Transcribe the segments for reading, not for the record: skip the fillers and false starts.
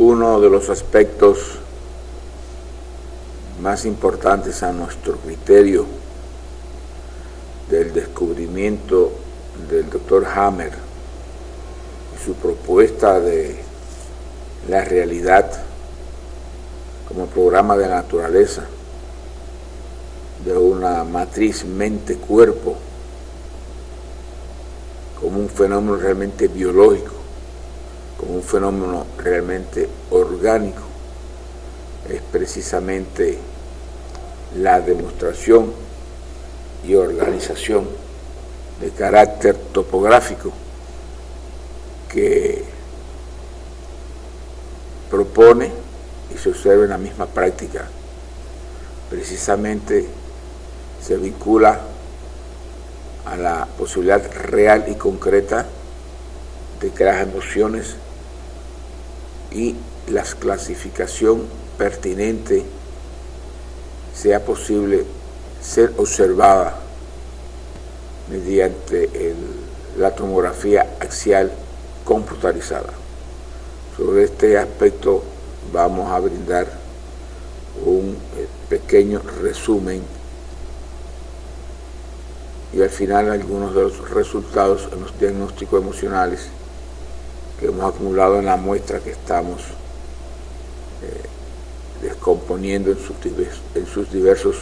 uno de los aspectos más importantes a nuestro criterio del descubrimiento del Dr. Hammer y su propuesta de la realidad como programa de la naturaleza, de una matriz mente-cuerpo, como un fenómeno realmente biológico, como un fenómeno realmente orgánico, es precisamente la demostración y organización de carácter topográfico que propone y se observa en la misma práctica. Precisamente se vincula a la posibilidad real y concreta de que las emociones y la clasificación pertinente sea posible ser observada mediante la tomografía axial computarizada. Sobre este aspecto vamos a brindar un pequeño resumen y al final algunos de los resultados en los diagnósticos emocionales que hemos acumulado en la muestra que estamos descomponiendo en sus diversos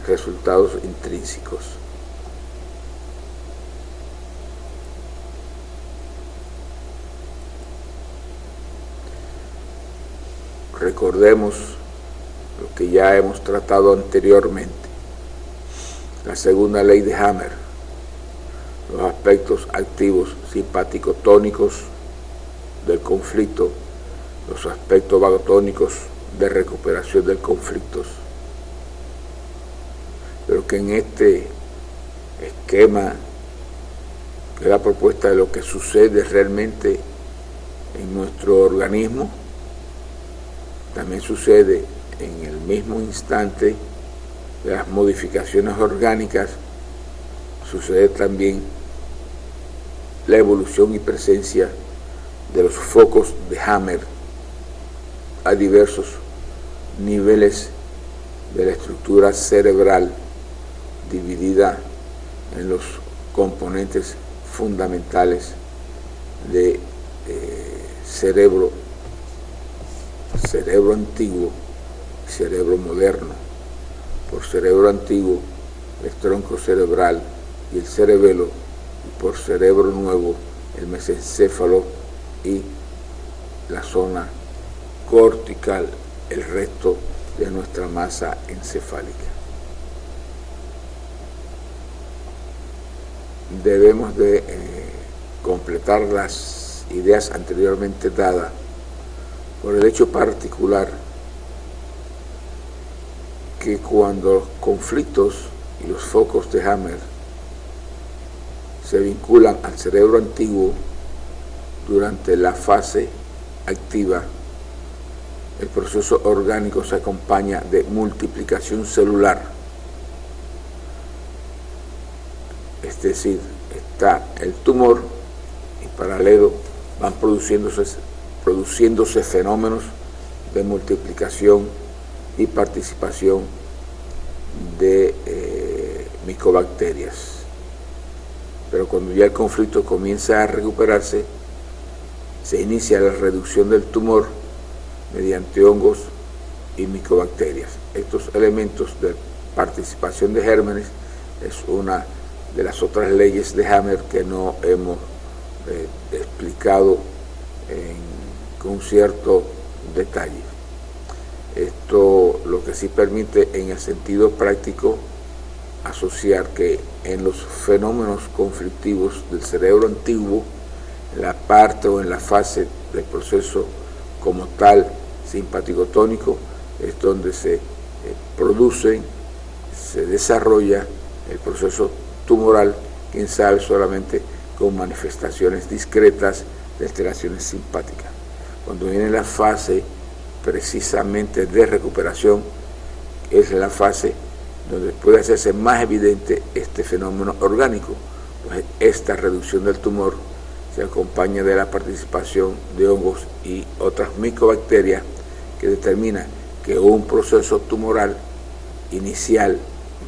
resultados intrínsecos. Recordemos lo que ya hemos tratado anteriormente. La segunda ley de Hammer, los aspectos activos simpático-tónicos del conflicto, los aspectos vagotónicos de recuperación del conflicto. Pero que en este esquema, que es la propuesta de lo que sucede realmente en nuestro organismo, también sucede en el mismo instante de las modificaciones orgánicas, sucede también la evolución y presencia de los focos de Hammer a diversos niveles de la estructura cerebral, dividida en los componentes fundamentales de cerebro antiguo y cerebro moderno. Por cerebro antiguo, el tronco cerebral y el cerebelo, y por cerebro nuevo, el mesencéfalo y la zona cortical, el resto de nuestra masa encefálica. Debemos de completar las ideas anteriormente dadas por el hecho particular que cuando los conflictos y los focos de Hammer se vinculan al cerebro antiguo durante la fase activa, el proceso orgánico se acompaña de multiplicación celular, es decir, está el tumor y paralelo van produciéndose fenómenos de multiplicación y participación de micobacterias. Pero cuando ya el conflicto comienza a recuperarse, se inicia la reducción del tumor mediante hongos y micobacterias. Estos elementos de participación de gérmenes es una de las otras leyes de Hammer que no hemos explicado con cierto detalle. Esto lo que sí permite en el sentido práctico asociar que en los fenómenos conflictivos del cerebro antiguo, en la parte o en la fase del proceso como tal simpático-tónico, es donde se produce, se desarrolla el proceso tumoral, quién sabe solamente con manifestaciones discretas de alteraciones simpáticas. Cuando viene la fase precisamente de recuperación, es la fase donde puede hacerse más evidente este fenómeno orgánico, pues esta reducción del tumor se acompaña de la participación de hongos y otras micobacterias que determina que un proceso tumoral inicial,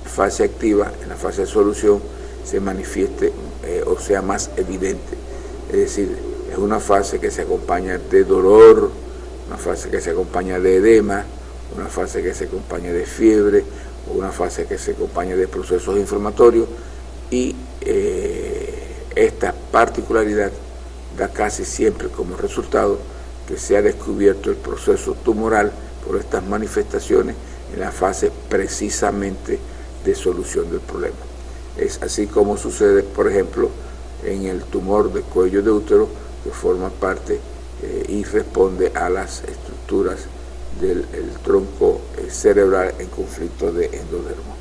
fase activa, en la fase de solución, se manifieste o sea más evidente. Es decir, es una fase que se acompaña de dolor, una fase que se acompaña de edema, una fase que se acompaña de fiebre, o una fase que se acompaña de procesos inflamatorios, y esta particularidad da casi siempre como resultado que se ha descubierto el proceso tumoral por estas manifestaciones en la fase precisamente de solución del problema. Es así como sucede, por ejemplo, en el tumor de cuello de útero, que forma parte y responde a las estructuras del tronco cerebral en conflicto de endodermo.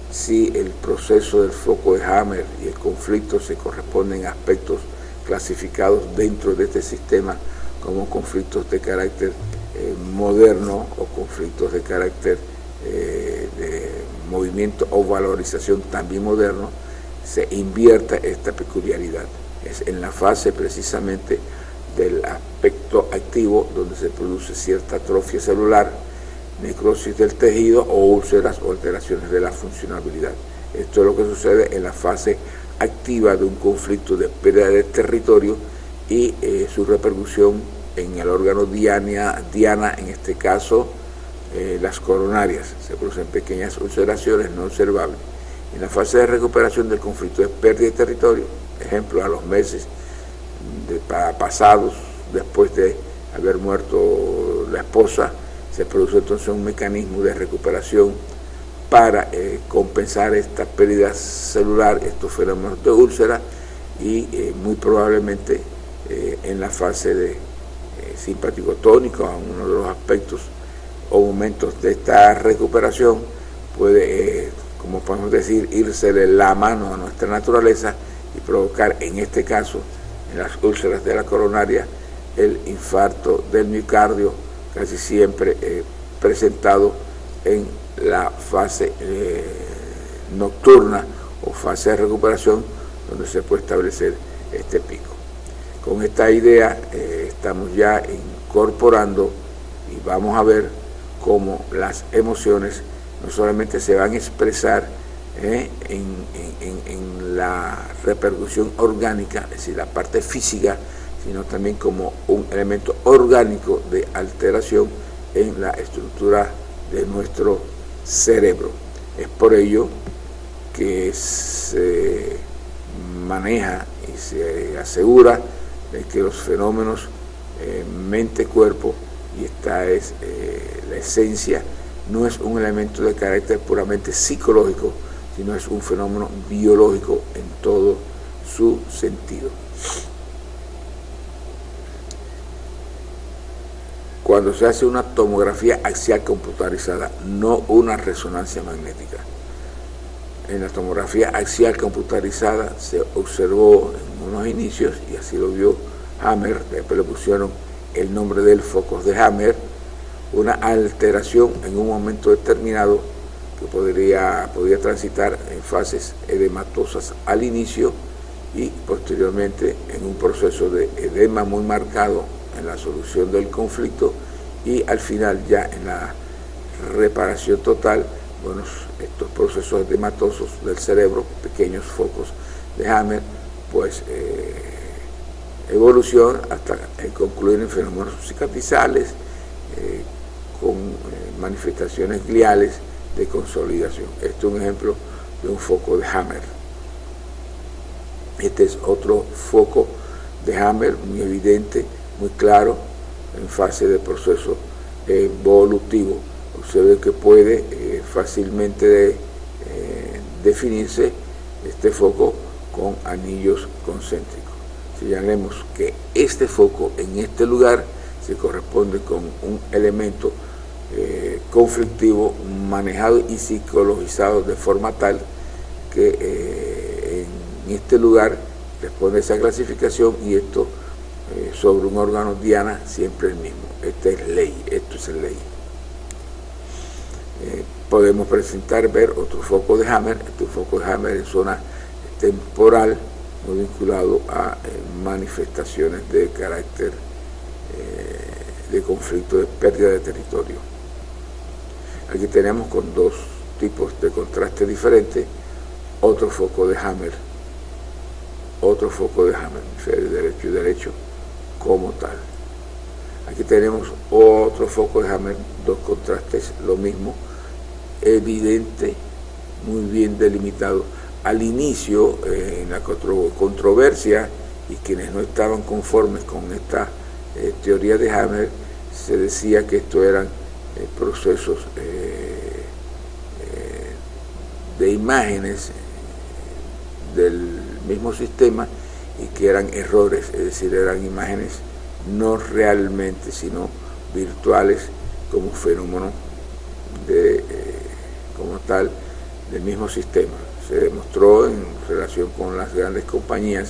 Si el proceso del foco de Hammer y el conflicto se corresponden a aspectos clasificados dentro de este sistema como conflictos de carácter moderno o conflictos de carácter de movimiento o valorización también moderno, se invierta esta peculiaridad. Es en la fase precisamente del aspecto activo donde se produce cierta atrofia celular, necrosis del tejido o úlceras o alteraciones de la funcionabilidad. Esto es lo que sucede en la fase activa de un conflicto de pérdida de territorio y su repercusión en el órgano diana, en este caso las coronarias. Se producen pequeñas ulceraciones no observables. En la fase de recuperación del conflicto de pérdida de territorio, ejemplo, a los meses pasados, después de haber muerto la esposa, se produce entonces un mecanismo de recuperación para compensar esta pérdida celular, estos fenómenos de úlcera, y muy probablemente en la fase de simpático tónico, a uno de los aspectos o momentos de esta recuperación, puede, como podemos decir, írsele la mano a nuestra naturaleza y provocar, en este caso, en las úlceras de la coronaria, el infarto del miocardio, casi siempre presentado en la fase nocturna o fase de recuperación, donde se puede establecer este pico. Con esta idea estamos ya incorporando y vamos a ver cómo las emociones no solamente se van a expresar en la repercusión orgánica, es decir, la parte física, sino también como un elemento orgánico de alteración en la estructura de nuestro cerebro. Es por ello que se maneja y se asegura de que los fenómenos mente-cuerpo, y esta es la esencia, no es un elemento de carácter puramente psicológico, sino es un fenómeno biológico en todo su sentido. Cuando se hace una tomografía axial computarizada, no una resonancia magnética. En la tomografía axial computarizada se observó en unos inicios, y así lo vio Hammer, después le pusieron el nombre del focos de Hammer, una alteración en un momento determinado que podría transitar en fases edematosas al inicio y posteriormente en un proceso de edema muy marcado en la solución del conflicto, y al final ya en la reparación total, bueno, estos procesos edematosos del cerebro, pequeños focos de Hammer, pues evolución hasta concluir en fenómenos cicatrizales con manifestaciones gliales de consolidación. Este es un ejemplo de un foco de Hammer. Este es otro foco de Hammer muy evidente, muy claro, en fase de proceso evolutivo. Observe que puede fácilmente definirse este foco con anillos concéntricos. Señalemos que este foco en este lugar se corresponde con un elemento conflictivo manejado y psicologizado de forma tal que en este lugar responde esa clasificación, y esto sobre un órgano diana siempre el mismo. Esta es ley, esto es ley. Podemos ver otro foco de Hammer, este foco de Hammer en zona temporal, muy vinculado a manifestaciones de carácter de conflicto, de pérdida de territorio. Aquí tenemos con dos tipos de contraste diferentes, otro foco de Hammer, hemisferio derecho y derecho como tal. Aquí tenemos otro foco de Hammer, dos contrastes, lo mismo, evidente, muy bien delimitado. Al inicio, en la controversia, y quienes no estaban conformes con esta teoría de Hammer, se decía que esto eran procesos de imágenes del mismo sistema y que eran errores, es decir, eran imágenes no realmente, sino virtuales como fenómeno como tal del mismo sistema. Se demostró en relación con las grandes compañías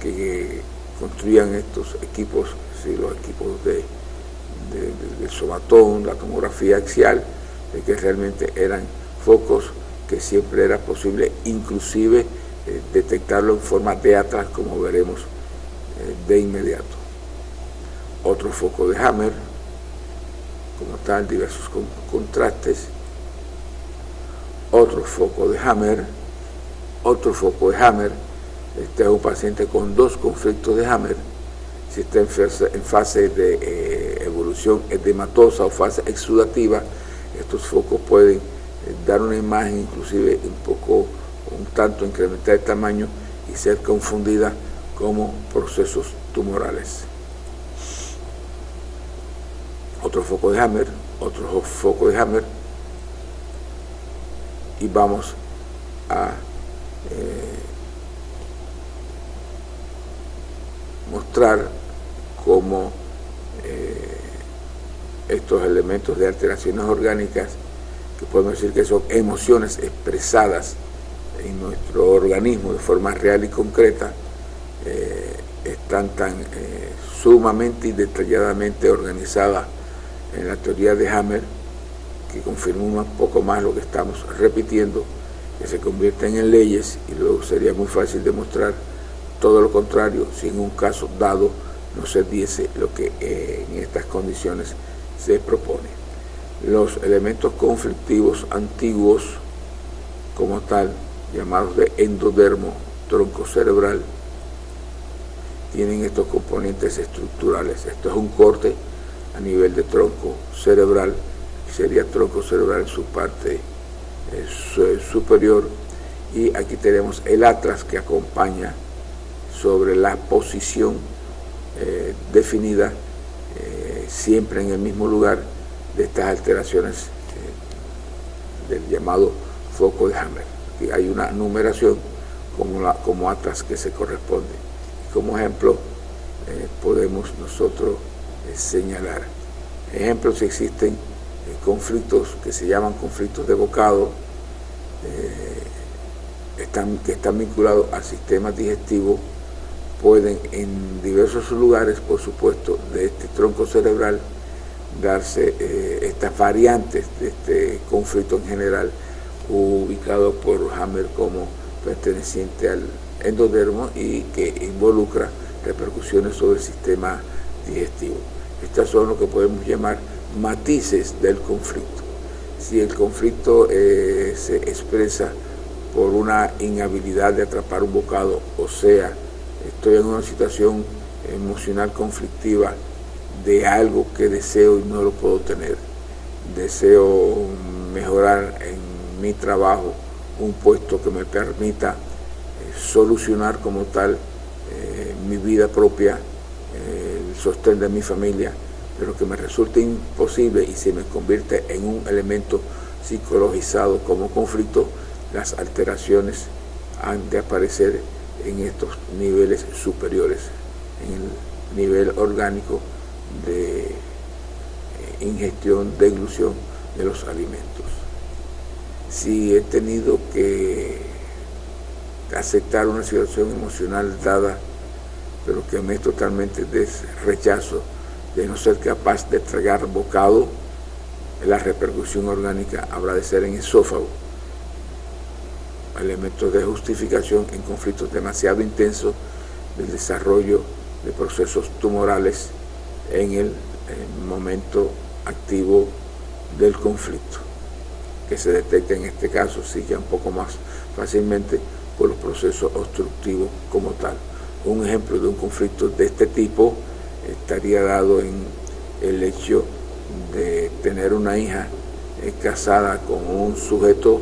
que construían estos equipos, ¿sí? Los equipos del somatón, la tomografía axial, de que realmente eran focos que siempre era posible inclusive detectarlo en forma de atlas, como veremos de inmediato. Otro foco de Hammer, como tal, diversos contrastes. Otro foco de Hammer. Este es un paciente con dos conflictos de Hammer. Si está en fase de evolución edematosa o fase exudativa, estos focos pueden dar una imagen inclusive un tanto incrementar el tamaño y ser confundida como procesos tumorales. Otro foco de Hammer, y vamos a mostrar cómo estos elementos de alteraciones orgánicas, que podemos decir que son emociones expresadas en nuestro organismo de forma real y concreta, están tan sumamente y detalladamente organizadas en la teoría de Hammer, que confirma un poco más lo que estamos repitiendo, que se convierten en leyes, y luego sería muy fácil demostrar todo lo contrario si en un caso dado no se diese lo que en estas condiciones se propone. Los elementos conflictivos antiguos como tal, llamados de endodermo, tronco cerebral, tienen estos componentes estructurales. Esto es un corte a nivel de tronco cerebral, sería tronco cerebral en su parte superior, y aquí tenemos el atlas que acompaña sobre la posición definida siempre en el mismo lugar de estas alteraciones del llamado foco de Hammer. Aquí hay una numeración como atlas que se corresponde. Como ejemplo podemos nosotros señalar ejemplos. Existen conflictos que se llaman conflictos de bocado, que están vinculados al sistema digestivo. Pueden en diversos lugares, por supuesto, de este tronco cerebral darse estas variantes de este conflicto en general, ubicado por Hammer como perteneciente al endodermo y que involucra repercusiones sobre el sistema digestivo. Estas son lo que podemos llamar matices del conflicto. Si el conflicto se expresa por una inhabilidad de atrapar un bocado, o sea, estoy en una situación emocional conflictiva de algo que deseo y no lo puedo tener, deseo mejorar en mi trabajo, un puesto que me permita solucionar como tal mi vida propia, el sostén de mi familia, pero que me resulte imposible y se me convierte en un elemento psicologizado como conflicto, las alteraciones han de aparecer en estos niveles superiores, en el nivel orgánico de ingestión, deglución de los alimentos. Si he tenido que aceptar una situación emocional dada, pero que me es totalmente de rechazo, de no ser capaz de tragar bocado, la repercusión orgánica habrá de ser en esófago. elementos de justificación en conflictos demasiado intensos del desarrollo de procesos tumorales en el momento activo del conflicto, que se detecta en este caso sí ya un poco más fácilmente por los procesos obstructivos como tal. Un ejemplo de un conflicto de este tipo estaría dado en el hecho de tener una hija casada con un sujeto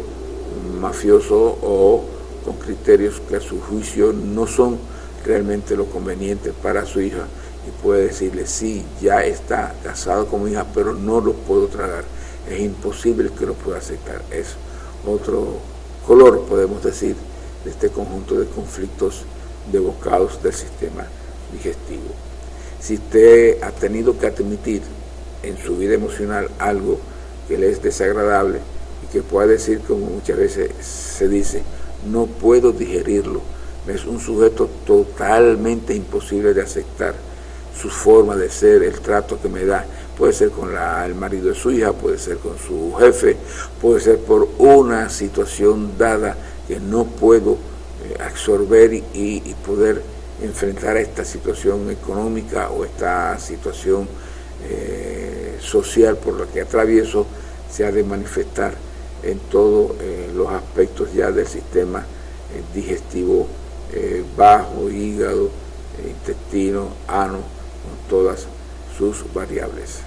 mafioso o con criterios que a su juicio no son realmente lo conveniente para su hija, y puede decirle: sí, ya está casado con mi hija, pero no lo puedo tragar, es imposible que lo pueda aceptar. Es otro color, podemos decir, de este conjunto de conflictos devocados del sistema digestivo. Si usted ha tenido que admitir en su vida emocional algo que le es desagradable y que pueda decir, como muchas veces se dice, no puedo digerirlo, es un sujeto totalmente imposible de aceptar, su forma de ser, el trato que me da, puede ser con el marido de su hija, puede ser con su jefe, puede ser por una situación dada que no puedo absorber y poder enfrentar a esta situación económica o esta situación social por la que atravieso, se ha de manifestar en todos los aspectos ya del sistema digestivo bajo, hígado, intestino, ano, con todas sus variables.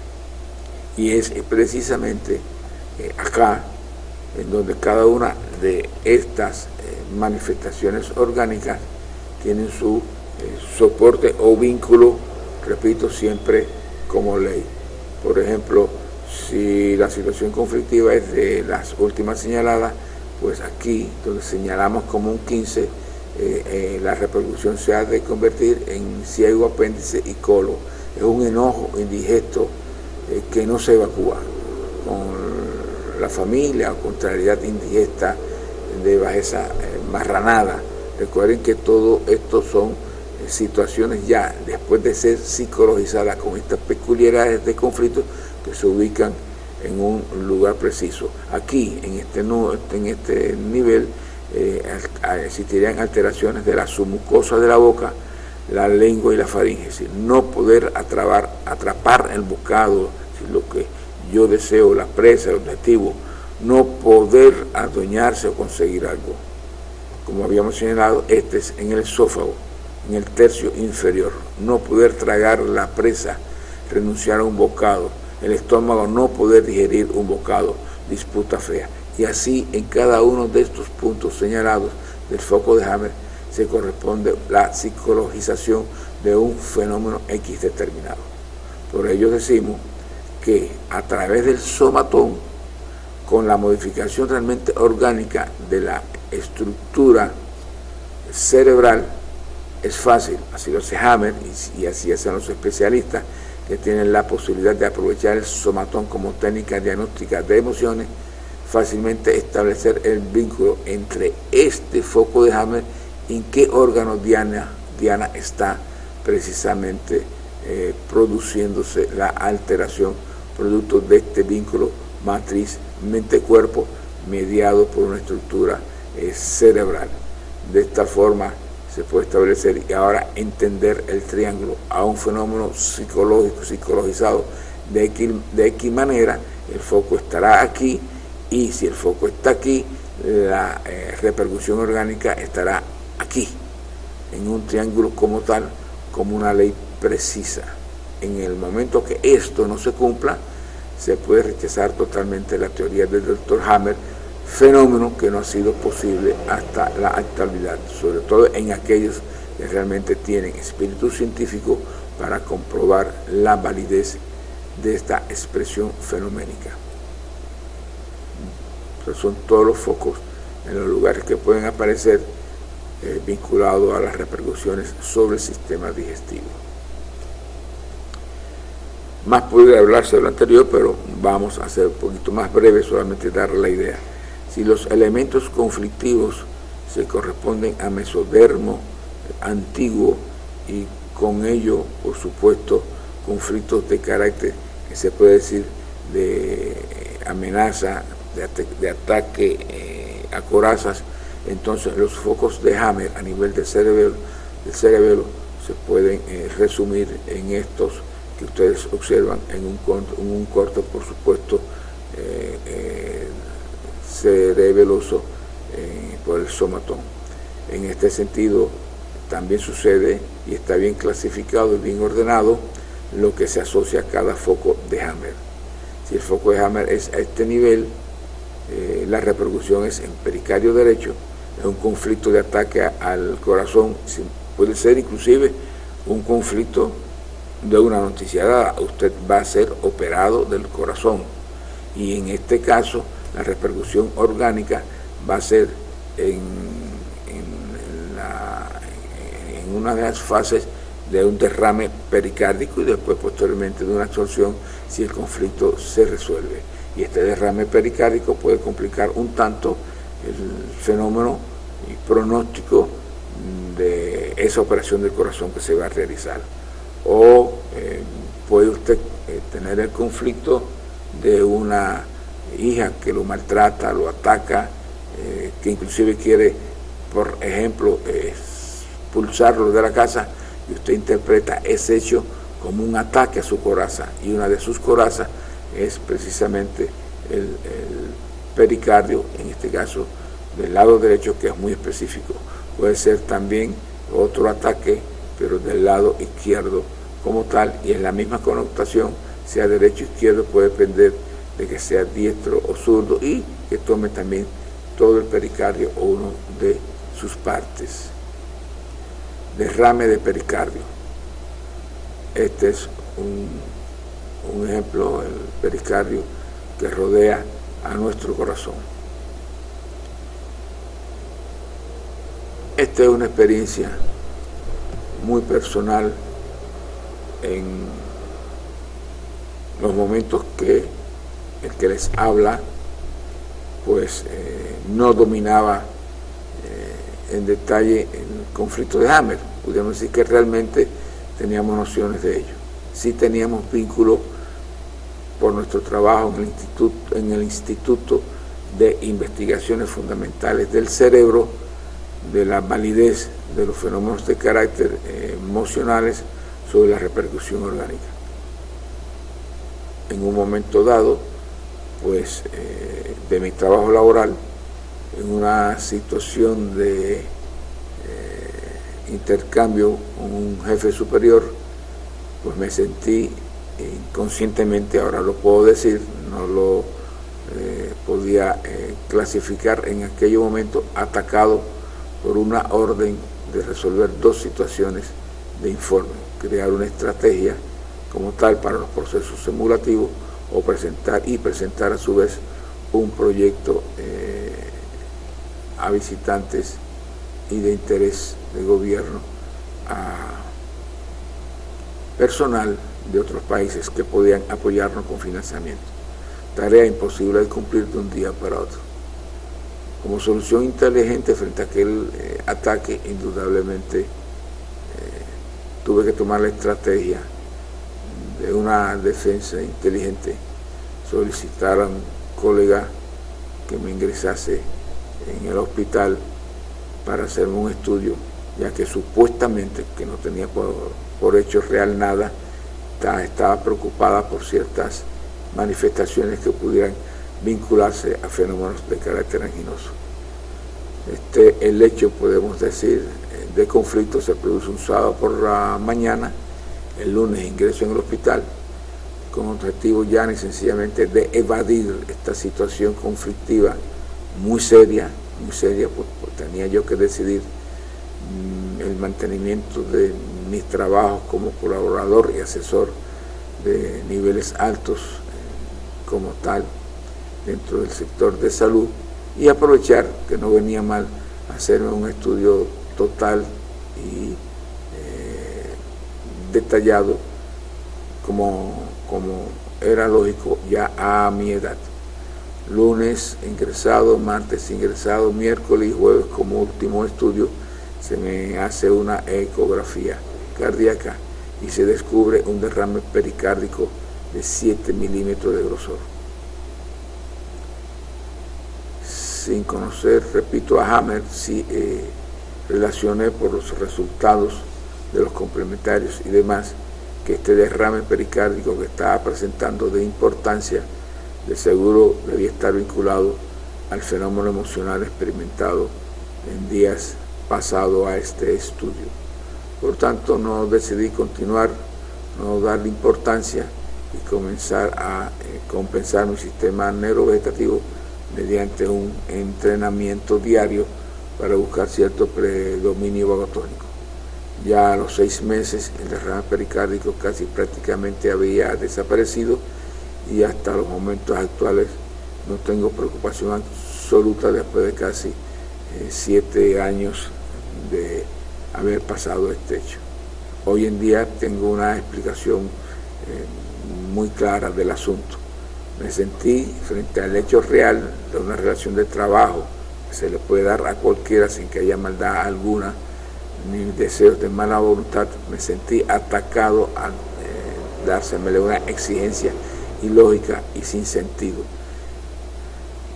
Y es precisamente acá en donde cada una de estas manifestaciones orgánicas tienen su soporte o vínculo, repito, siempre como ley. Por ejemplo, si la situación conflictiva es de las últimas señaladas, pues aquí, donde señalamos como un 15, la repercusión se ha de convertir en ciego, apéndice y colon. Es un enojo indigesto que no se evacúa con la familia o contrariedad indigesta de bajeza marranada. Recuerden que todo esto son situaciones ya después de ser psicologizadas con estas peculiaridades de conflicto que se ubican en un lugar preciso. Aquí, en este nivel, existirían alteraciones de la submucosa de la boca, la lengua y la faringe, es decir, no poder atrapar el bocado, lo que yo deseo, la presa, el objetivo, no poder adueñarse o conseguir algo. Como habíamos señalado, este es en el esófago, en el tercio inferior, no poder tragar la presa, renunciar a un bocado, el estómago no poder digerir un bocado, disputa fea. Y así en cada uno de estos puntos señalados del foco de Hammer se corresponde la psicologización de un fenómeno X determinado. Por ello decimos que a través del somatón, con la modificación realmente orgánica de la estructura cerebral, es fácil, así lo hace Hammer y así hacen los especialistas que tienen la posibilidad de aprovechar el somatón como técnica diagnóstica de emociones, fácilmente establecer el vínculo entre este foco de Hammer y en qué órgano Diana está precisamente produciéndose la alteración producto de este vínculo matriz mente-cuerpo mediado por una estructura cerebral. De esta forma se puede establecer y ahora entender el triángulo a un fenómeno psicologizado de X manera. El foco estará aquí y si el foco está aquí, la repercusión orgánica estará aquí, en un triángulo como tal, como una ley precisa. En el momento que esto no se cumpla, se puede rechazar totalmente la teoría del Dr. Hammer, fenómeno que no ha sido posible hasta la actualidad, sobre todo en aquellos que realmente tienen espíritu científico para comprobar la validez de esta expresión fenoménica. Entonces son todos los focos en los lugares que pueden aparecer vinculados a las repercusiones sobre el sistema digestivo. Más podría hablarse de lo anterior, pero vamos a ser un poquito más breve, solamente dar la idea. Si los elementos conflictivos se corresponden a mesodermo antiguo y con ello, por supuesto, conflictos de carácter que se puede decir de amenaza, de ataque a corazas, entonces los focos de Hammer a nivel del cerebelo se pueden resumir en estos que ustedes observan en un corte, por supuesto, cerebeloso por el somatón. En este sentido, también sucede, y está bien clasificado y bien ordenado, lo que se asocia a cada foco de Hammer. Si el foco de Hammer es a este nivel, la repercusión es en pericardio derecho, es un conflicto de ataque al corazón, puede ser inclusive un conflicto de una noticia dada, usted va a ser operado del corazón, y en este caso la repercusión orgánica va a ser en una de las fases de un derrame pericárdico y después posteriormente de una absorción si el conflicto se resuelve. Y este derrame pericárdico puede complicar un tanto el fenómeno y pronóstico de esa operación del corazón que se va a realizar. O puede usted tener el conflicto de una hija que lo maltrata, lo ataca, que inclusive quiere, por ejemplo, expulsarlo de la casa, y usted interpreta ese hecho como un ataque a su coraza, y una de sus corazas es precisamente el pericardio, en este caso del lado derecho, que es muy específico. Puede ser también otro ataque, pero del lado izquierdo como tal, y en la misma connotación, sea derecho o izquierdo, puede depender de que sea diestro o zurdo, y que tome también todo el pericardio o uno de sus partes. Derrame de pericardio. Este es un ejemplo, el pericardio que rodea a nuestro corazón. Esta es una experiencia muy personal en los momentos que el que les habla pues no dominaba en detalle el conflicto de Hammer. Podríamos decir que realmente teníamos nociones de ello. Sí teníamos vínculo por nuestro trabajo en el Instituto de Investigaciones Fundamentales del Cerebro, de la validez de los fenómenos de carácter emocionales sobre la repercusión orgánica. En un momento dado, pues de mi trabajo laboral, en una situación de intercambio con un jefe superior, pues me sentí inconscientemente, ahora lo puedo decir, no lo podía clasificar en aquel momento, atacado por una orden de resolver dos situaciones de informe, crear una estrategia como tal para los procesos simulativos o presentar a su vez un proyecto a visitantes y de interés de gobierno, a personal de otros países que podían apoyarnos con financiamiento. Tarea imposible de cumplir de un día para otro. Como solución inteligente frente a aquel ataque, indudablemente tuve que tomar la estrategia de una defensa inteligente, solicitar a un colega que me ingresase en el hospital para hacerme un estudio, ya que supuestamente, que no tenía por hecho real nada, estaba preocupada por ciertas manifestaciones que pudieran vincularse a fenómenos de carácter anginoso. El hecho, podemos decir, de conflicto se produce un sábado por la mañana. El lunes ingreso en el hospital con objetivo ya ni sencillamente de evadir esta situación conflictiva muy seria, pues tenía yo que decidir el mantenimiento de mis trabajos como colaborador y asesor de niveles altos como tal dentro del sector de salud, y aprovechar que no venía mal hacerme un estudio total y detallado como era lógico ya a mi edad. Lunes ingresado, martes ingresado, miércoles y jueves como último estudio se me hace una ecografía cardíaca y se descubre un derrame pericárdico de 7 milímetros de grosor. sin conocer, repito, a Hammer, sí relacioné por los resultados de los complementarios y demás que este derrame pericárdico que estaba presentando de importancia de seguro debía estar vinculado al fenómeno emocional experimentado en días pasados a este estudio. Por tanto, no decidí continuar, no darle importancia y comenzar a compensar mi sistema neurovegetativo mediante un entrenamiento diario para buscar cierto predominio vagotónico. Ya a los 6 meses el derrame pericárdico casi prácticamente había desaparecido y hasta los momentos actuales no tengo preocupación absoluta después de casi 7 años de haber pasado este hecho. Hoy en día tengo una explicación muy clara del asunto. Me sentí frente al hecho real de una relación de trabajo que se le puede dar a cualquiera sin que haya maldad alguna ni deseos de mala voluntad. Me sentí atacado al dárseme una exigencia ilógica y sin sentido.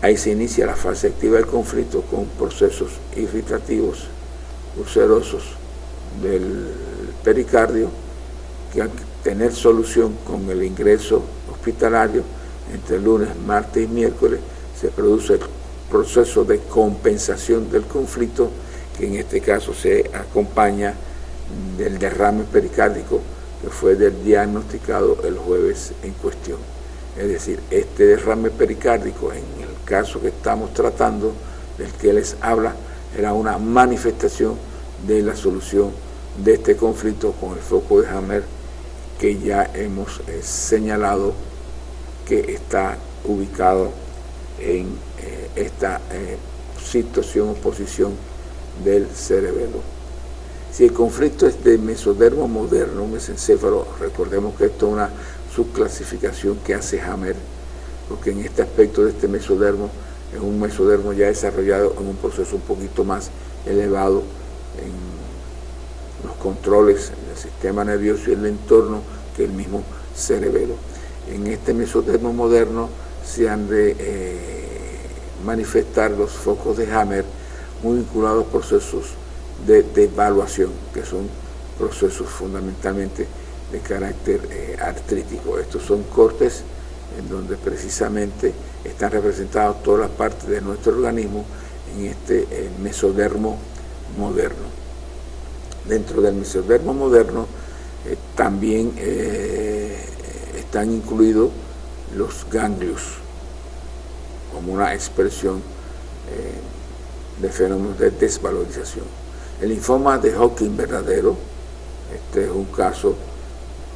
Ahí se inicia la fase activa del conflicto con procesos irritativos, ulcerosos del pericardio, que al tener solución con el ingreso hospitalario entre lunes, martes y miércoles, se produce el proceso de compensación del conflicto, que en este caso se acompaña del derrame pericárdico que fue diagnosticado el jueves en cuestión. Es decir, este derrame pericárdico, en el caso que estamos tratando, del que les habla, era una manifestación de la solución de este conflicto con el foco de Hammer, que ya hemos señalado que está ubicado en esta situación o posición del cerebelo. Si el conflicto es de mesodermo moderno, un mesencéfalo, recordemos que esto es una subclasificación que hace Hammer, porque en este aspecto de este mesodermo es un mesodermo ya desarrollado en un proceso un poquito más elevado en los controles del sistema nervioso y el entorno que el mismo cerebelo. En este mesodermo moderno se han de manifestar los focos de Hammer muy vinculados a procesos de devaluación, que son procesos fundamentalmente de carácter artrítico. Estos son cortes en donde precisamente están representadas todas las partes de nuestro organismo en este mesodermo moderno. Dentro del mesodermo moderno también están incluidos los ganglios como una expresión de fenómenos de desvalorización. El linfoma de Hodgkin verdadero, este es un caso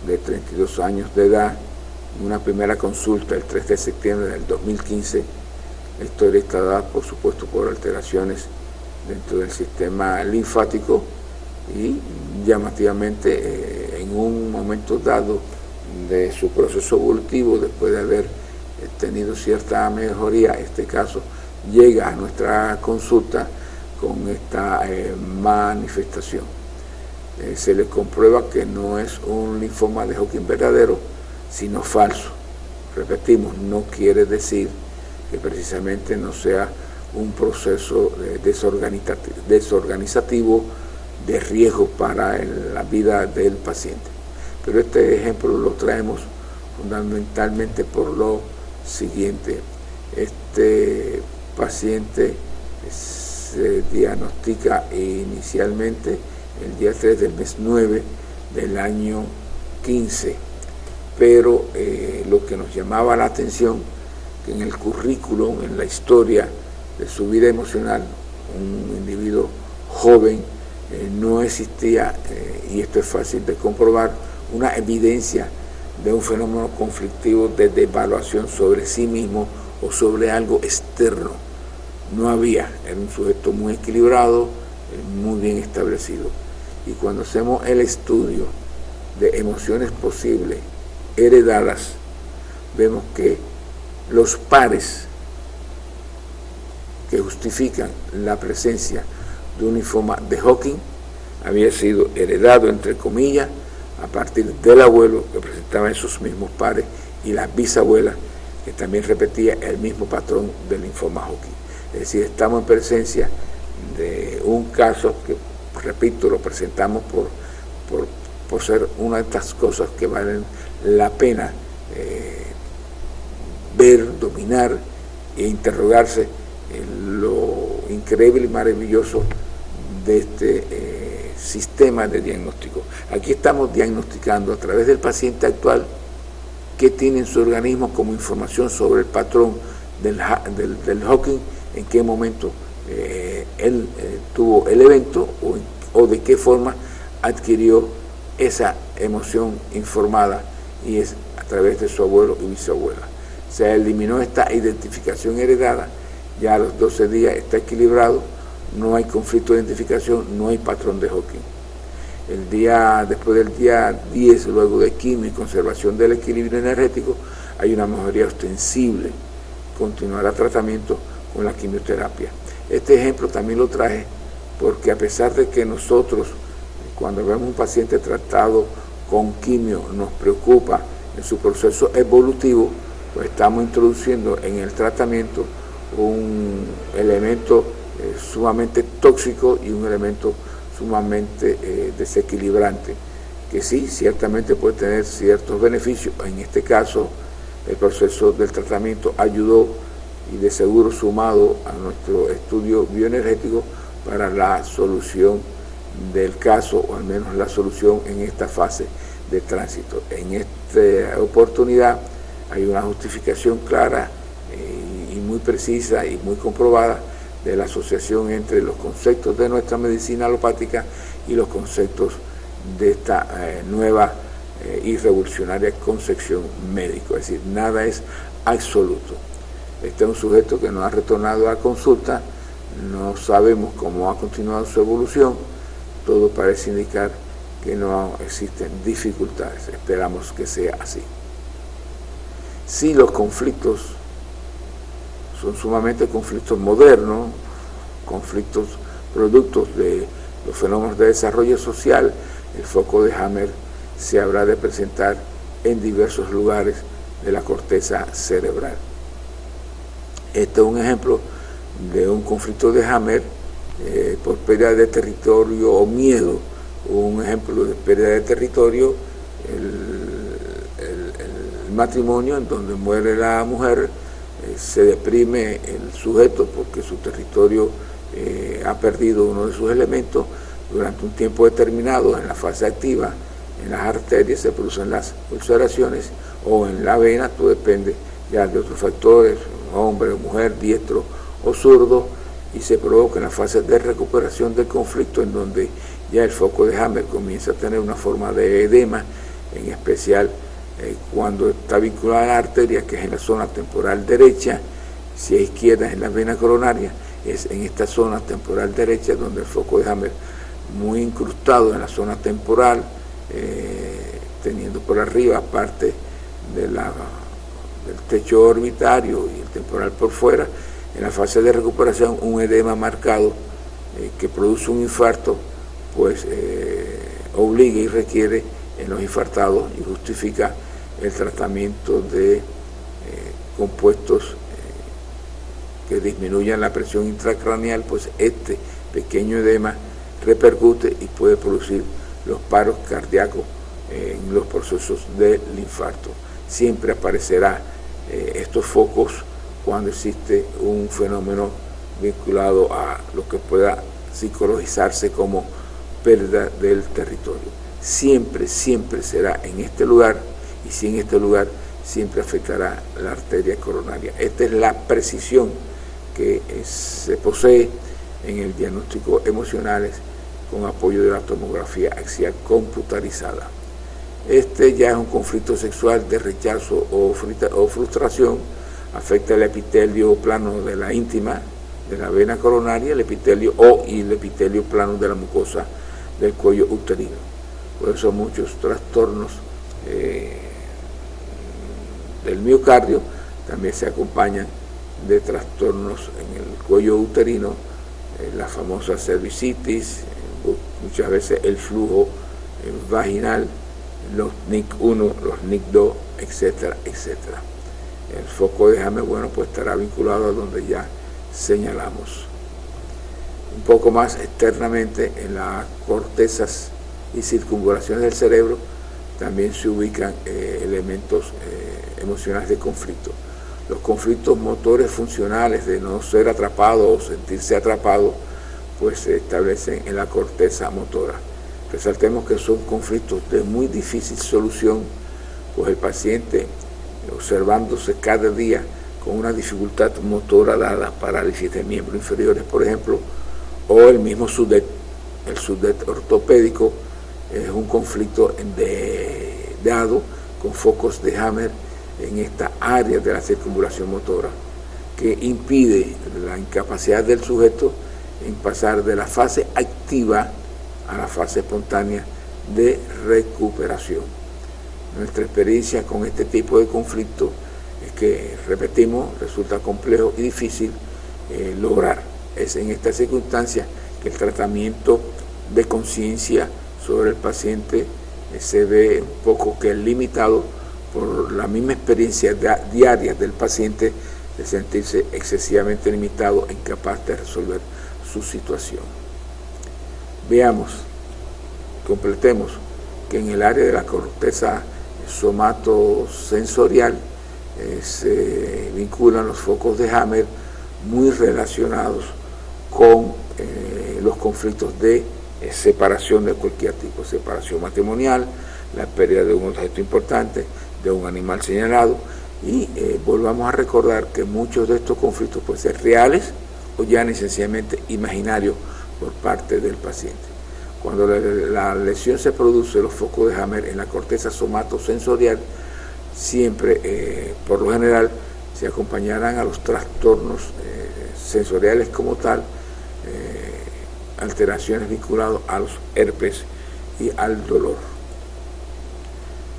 de 32 años de edad, en una primera consulta el 3 de septiembre del 2015, la historia está dada por supuesto por alteraciones dentro del sistema linfático y llamativamente en un momento dado de su proceso evolutivo, después de haber tenido cierta mejoría, este caso llega a nuestra consulta con esta manifestación. Se le comprueba que no es un linfoma de Hodgkin verdadero, sino falso. Repetimos, no quiere decir que precisamente no sea un proceso desorganizativo de riesgo para la vida del paciente. Pero este ejemplo lo traemos fundamentalmente por lo siguiente. Este paciente se diagnostica inicialmente el día 3 del mes 9 del año 15, pero lo que nos llamaba la atención, que en el currículum, en la historia de su vida emocional, un individuo joven, no existía, y esto es fácil de comprobar, una evidencia de un fenómeno conflictivo de devaluación sobre sí mismo o sobre algo externo. No había, era un sujeto muy equilibrado, muy bien establecido. Y cuando hacemos el estudio de emociones posibles heredadas, vemos que los pares que justifican la presencia de un linfoma de Hodgkin había sido heredado, entre comillas, a partir del abuelo que presentaba esos mismos pares y la bisabuela que también repetía el mismo patrón del linfoma Hodgkin. Es decir, estamos en presencia de un caso que, repito, lo presentamos por ser una de estas cosas que valen la pena ver, dominar e interrogarse en lo increíble y maravilloso de este sistema de diagnóstico. Aquí estamos diagnosticando a través del paciente actual qué tiene en su organismo como información sobre el patrón del Hodgkin, en qué momento él tuvo el evento o de qué forma adquirió esa emoción informada, y es a través de su abuelo y bisabuela. Se eliminó esta identificación heredada, ya a los 12 días está equilibrado, no hay conflicto de identificación, no hay patrón de Hodgkin. Después del día 10, luego de quimio y conservación del equilibrio energético, hay una mejoría ostensible. Continuará tratamiento con la quimioterapia. Este ejemplo también lo traje porque, a pesar de que nosotros, cuando vemos un paciente tratado con quimio, nos preocupa en su proceso evolutivo, pues estamos introduciendo en el tratamiento un elemento sumamente tóxico y un elemento sumamente desequilibrante, que sí, ciertamente puede tener ciertos beneficios. En este caso, el proceso del tratamiento ayudó, y de seguro sumado a nuestro estudio bioenergético, para la solución del caso, o al menos la solución en esta fase de tránsito. En esta oportunidad hay una justificación clara y muy precisa y muy comprobada de la asociación entre los conceptos de nuestra medicina alopática y los conceptos de esta nueva y revolucionaria concepción médica. Es decir, nada es absoluto. Este es un sujeto que no ha retornado a consulta, no sabemos cómo ha continuado su evolución, todo parece indicar que no existen dificultades, esperamos que sea así. Si los conflictos son sumamente conflictos modernos, conflictos productos de los fenómenos de desarrollo social, el foco de Hammer se habrá de presentar en diversos lugares de la corteza cerebral. Este es un ejemplo de un conflicto de Hammer por pérdida de territorio o miedo. Un ejemplo de pérdida de territorio, el matrimonio en donde muere la mujer, se deprime el sujeto porque su territorio ha perdido uno de sus elementos durante un tiempo determinado. En la fase activa, en las arterias se producen las ulceraciones, o en la vena, todo depende ya de otros factores, hombre o mujer, diestro o zurdo, y se provoca en la fase de recuperación del conflicto, en donde ya el foco de Hammer comienza a tener una forma de edema, en especial cuando está vinculada a la arteria, que es en la zona temporal derecha. Si es izquierda, es en la vena coronaria, es en esta zona temporal derecha donde el foco de Hammer, muy incrustado en la zona temporal, teniendo por arriba parte del techo orbitario y el temporal por fuera. En la fase de recuperación, un edema marcado que produce un infarto, pues obliga y requiere en los infartados y justifica el tratamiento de compuestos que disminuyan la presión intracraneal. Pues este pequeño edema repercute y puede producir los paros cardíacos en los procesos del infarto. Siempre aparecerá estos focos cuando existe un fenómeno vinculado a lo que pueda psicologizarse como pérdida del territorio. Siempre, siempre será en este lugar, y si en este lugar, siempre afectará la arteria coronaria. Esta es la precisión que se posee en el diagnóstico emocionales con apoyo de la tomografía axial computarizada. Este ya es un conflicto sexual de rechazo o frustración, afecta el epitelio plano de la íntima, de la vena coronaria, el epitelio y el epitelio plano de la mucosa del cuello uterino. Por eso muchos trastornos del miocardio también se acompañan de trastornos en el cuello uterino, la famosa cervicitis, muchas veces el flujo vaginal, los NIC1, los NIC2, etcétera, etcétera. El foco de Hammer, bueno, pues estará vinculado a donde ya señalamos. Un poco más externamente, en las cortezas y circunvalaciones del cerebro también se ubican elementos emocionales de conflicto. Los conflictos motores funcionales de no ser atrapado o sentirse atrapado, pues se establecen en la corteza motora. Resaltemos que son conflictos de muy difícil solución, pues el paciente, observándose cada día con una dificultad motora dada, parálisis de miembros inferiores, por ejemplo, o el mismo SUDET, el SUDET ortopédico, es un conflicto dado con focos de Hammer en esta área de la circunvalación motora, que impide la incapacidad del sujeto en pasar de la fase activa a la fase espontánea de recuperación. Nuestra experiencia con este tipo de conflicto es que, repetimos, resulta complejo y difícil lograr. Es en esta circunstancia que el tratamiento de conciencia sobre el paciente se ve un poco que limitado por la misma experiencia diaria del paciente de sentirse excesivamente limitado e incapaz de resolver su situación. Veamos, completemos que en el área de la corteza somatosensorial se vinculan los focos de Hammer muy relacionados con los conflictos de separación de cualquier tipo, separación matrimonial, la pérdida de un objeto importante, de un animal señalado, y volvamos a recordar que muchos de estos conflictos pueden ser reales o ya necesariamente imaginarios por parte del paciente. Cuando la lesión se produce, los focos de Hammer en la corteza somatosensorial siempre, por lo general, se acompañarán a los trastornos sensoriales como tal, alteraciones vinculadas a los herpes y al dolor.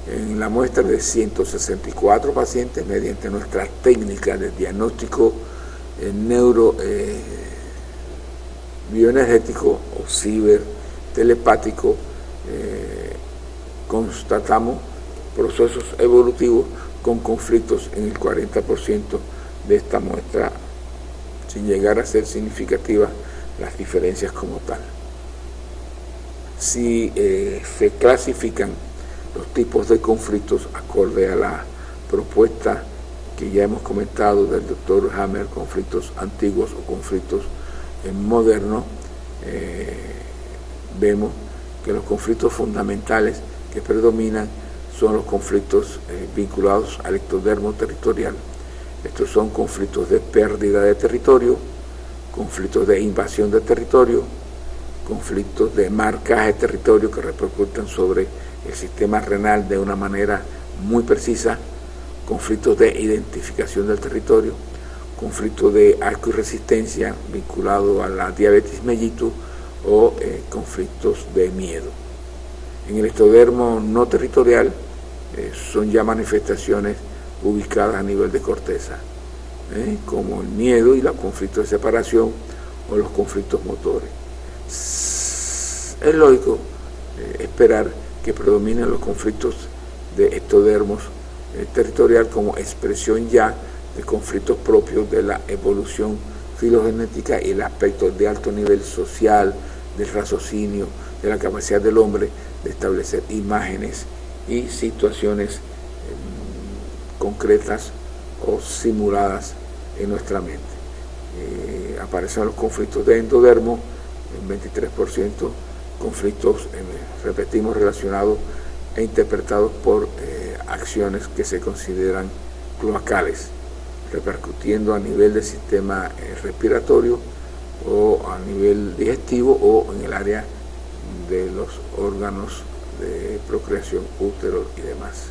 En la muestra de 164 pacientes, mediante nuestra técnica de diagnóstico bioenergético o cibertelepático, constatamos procesos evolutivos con conflictos en el 40% de esta muestra, sin llegar a ser significativas las diferencias como tal. Si se clasifican los tipos de conflictos acorde a la propuesta que ya hemos comentado del doctor Hammer, conflictos antiguos o conflictos modernos, vemos que los conflictos fundamentales que predominan son los conflictos vinculados al ectodermo territorial. Estos son conflictos de pérdida de territorio, conflictos de invasión de territorio, conflictos de marcaje de territorio que repercuten sobre el sistema renal de una manera muy precisa, conflictos de identificación del territorio, conflictos de asco y resistencia vinculado a la diabetes mellitus o conflictos de miedo. En el ectodermo no territorial son ya manifestaciones ubicadas a nivel de corteza, como el miedo y los conflictos de separación o los conflictos motores. Es lógico esperar que predominen los conflictos de ectodermos territorial como expresión ya de conflictos propios de la evolución filogenética y el aspecto de alto nivel social, del raciocinio, de la capacidad del hombre de establecer imágenes y situaciones concretas o simuladas en nuestra mente. Aparecen los conflictos de endodermo, en 23%, conflictos, repetimos, relacionados e interpretados por acciones que se consideran cloacales, repercutiendo a nivel del sistema respiratorio o a nivel digestivo o en el área de los órganos de procreación, útero y demás.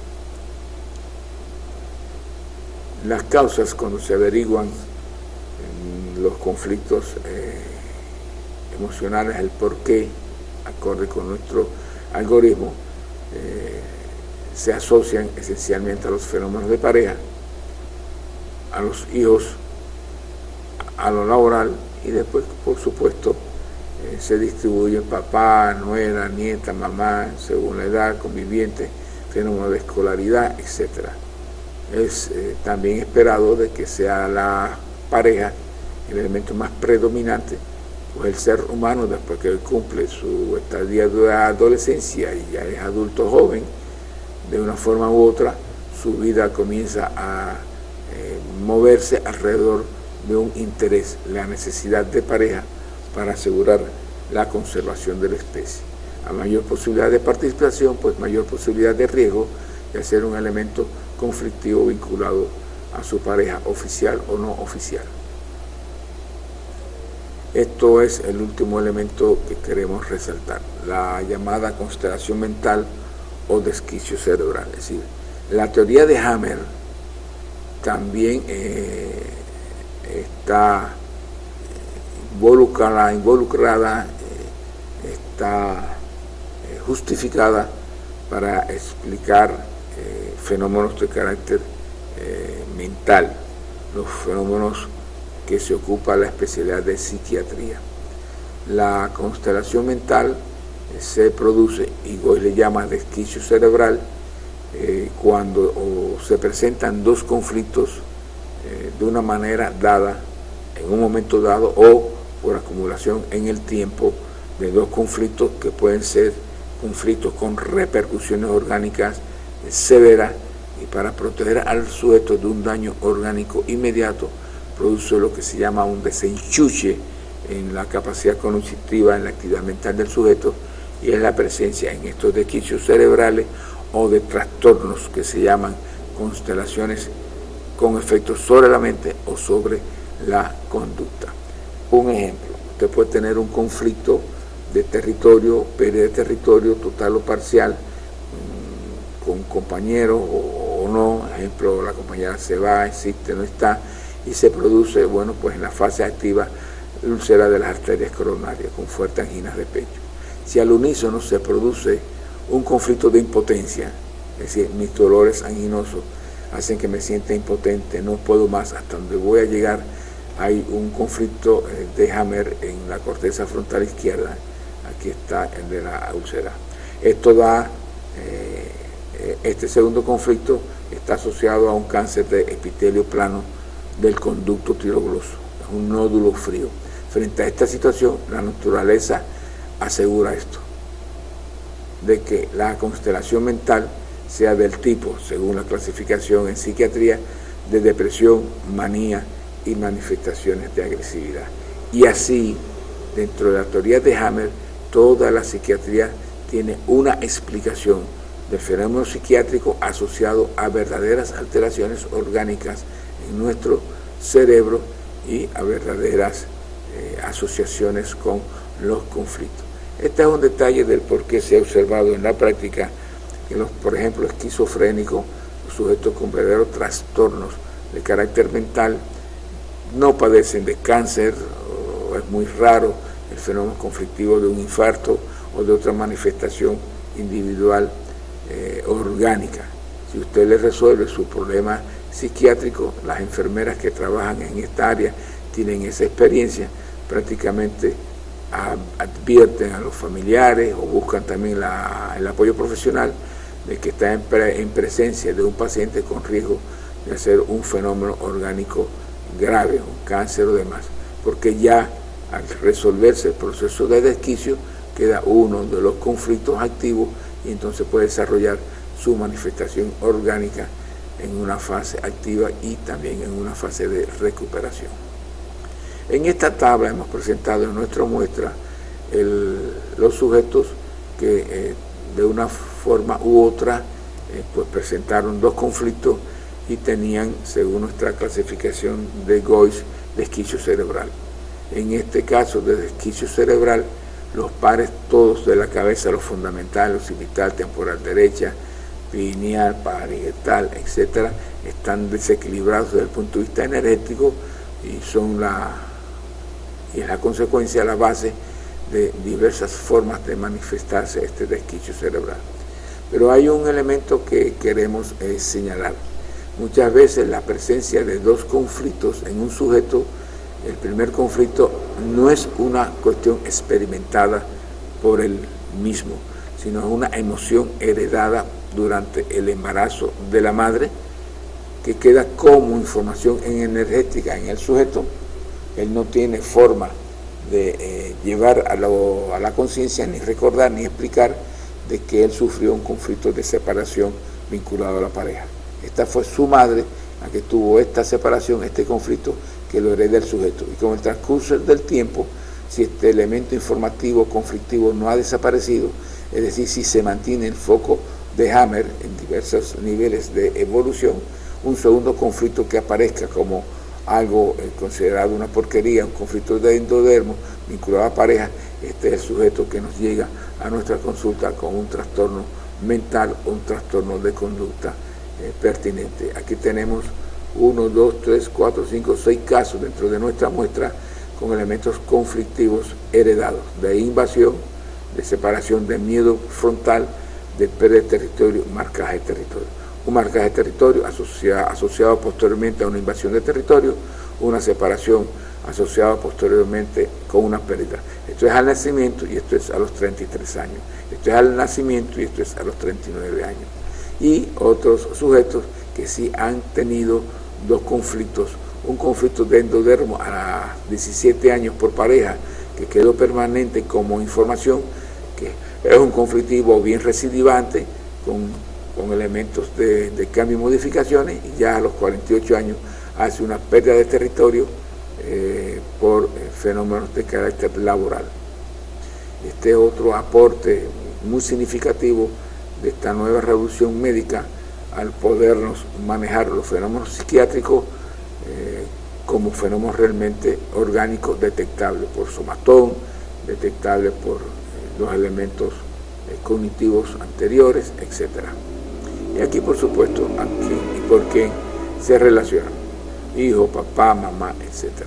Las causas, cuando se averiguan los conflictos emocionales, el por qué, acorde con nuestro algoritmo, se asocian esencialmente a los fenómenos de pareja, a los hijos, a lo laboral, y después, por supuesto, se distribuyen papá, nuera, nieta, mamá, según la edad, conviviente, fenómenos de escolaridad, etc. Es también esperado de que sea la pareja el elemento más predominante, pues el ser humano, después que cumple su estadia de adolescencia y ya es adulto joven, de una forma u otra, su vida comienza a moverse alrededor de un interés, la necesidad de pareja para asegurar la conservación de la especie. A mayor posibilidad de participación, pues mayor posibilidad de riesgo de ser un elemento conflictivo vinculado a su pareja oficial o no oficial. Esto es el último elemento que queremos resaltar, la llamada constelación mental o desquicio cerebral. Es decir, la teoría de Hammer también está involucrada, está justificada para explicar fenómenos de carácter mental, los fenómenos que se ocupa la especialidad de psiquiatría. La constelación mental se produce, y hoy le llama desquicio cerebral, cuando se presentan dos conflictos de una manera dada, en un momento dado, o por acumulación en el tiempo de dos conflictos que pueden ser conflictos con repercusiones orgánicas severas, y para proteger al sujeto de un daño orgánico inmediato produce lo que se llama un desenchuche en la capacidad cognitiva, en la actividad mental del sujeto, y es la presencia en estos desquicios cerebrales o de trastornos que se llaman constelaciones con efectos sobre la mente o sobre la conducta. Un ejemplo, usted puede tener un conflicto de territorio, pérdida de territorio total o parcial, con compañeros o no. Ejemplo, la compañera se va, existe, no está, y se produce, bueno, pues en la fase activa, úlcera de las arterias coronarias con fuertes anginas de pecho. Si al unísono se produce un conflicto de impotencia, es decir, mis dolores anginosos hacen que me sienta impotente, no puedo más, hasta donde voy a llegar, hay un conflicto de Hammer en la corteza frontal izquierda. Aquí está el de la úlcera. Esto da, este segundo conflicto está asociado a un cáncer de epitelio plano del conducto tirogloso, es un nódulo frío. Frente a esta situación, la naturaleza asegura esto, de que la constelación mental sea del tipo, según la clasificación en psiquiatría, de depresión, manía y manifestaciones de agresividad. Y así, dentro de la teoría de Hammer, toda la psiquiatría tiene una explicación del fenómeno psiquiátrico asociado a verdaderas alteraciones orgánicas en nuestro cerebro y a verdaderas asociaciones con los conflictos. Este es un detalle del por qué se ha observado en la práctica que por ejemplo, esquizofrénicos, los sujetos con verdaderos trastornos de carácter mental, no padecen de cáncer, o es muy raro el fenómeno conflictivo de un infarto o de otra manifestación individual orgánica. Si usted le resuelve su problema psiquiátrico, las enfermeras que trabajan en esta área tienen esa experiencia, prácticamente advierten a los familiares o buscan también el apoyo profesional de que está en presencia de un paciente con riesgo de hacer un fenómeno orgánico grave, un cáncer o demás, porque ya al resolverse el proceso de desquicio queda uno de los conflictos activos y entonces puede desarrollar su manifestación orgánica en una fase activa y también en una fase de recuperación. En esta tabla hemos presentado en nuestra muestra los sujetos que de una forma u otra pues presentaron dos conflictos y tenían, según nuestra clasificación de Goiz, desquicio cerebral. En este caso de desquicio cerebral, los pares todos de la cabeza, los fundamentales, occipital, temporal derecha, pineal, parietal, etcétera, están desequilibrados desde el punto de vista energético y es la consecuencia, la base de diversas formas de manifestarse este desquicio cerebral. Pero hay un elemento que queremos señalar. Muchas veces la presencia de dos conflictos en un sujeto, el primer conflicto no es una cuestión experimentada por él mismo, sino es una emoción heredada durante el embarazo de la madre, que queda como información energética en el sujeto, él no tiene forma de llevar a la conciencia, ni recordar, ni explicar de que él sufrió un conflicto de separación vinculado a la pareja. Esta fue su madre la que tuvo esta separación, este conflicto, que lo hereda el sujeto. Y con el transcurso del tiempo, si este elemento informativo conflictivo no ha desaparecido, es decir, si se mantiene el foco de Hammer en diversos niveles de evolución, un segundo conflicto que aparezca como algo considerado una porquería, un conflicto de endodermo vinculado a pareja, este es el sujeto que nos llega a nuestra consulta con un trastorno mental o un trastorno de conducta pertinente. Aquí tenemos 1, 2, 3, 4, 5, 6 casos dentro de nuestra muestra con elementos conflictivos heredados, de invasión, de separación, de miedo frontal, de pérdida de territorio, marcaje de territorio. Un marcaje de territorio asociado posteriormente a una invasión de territorio, una separación asociada posteriormente con una pérdida. Esto es al nacimiento y esto es a los 33 años. Esto es al nacimiento y esto es a los 39 años. Y otros sujetos que sí han tenido dos conflictos, un conflicto de endodermo a 17 años por pareja, que quedó permanente como información, que es un conflictivo bien recidivante, con elementos de cambio y modificaciones, y ya a los 48 años hace una pérdida de territorio por fenómenos de carácter laboral. Este otro aporte muy significativo de esta nueva revolución médica al podernos manejar los fenómenos psiquiátricos como fenómenos realmente orgánicos detectables por somatón, detectables por los elementos cognitivos anteriores, etc. Y aquí, por supuesto, a quién y por qué se relacionan: hijo, papá, mamá, etc.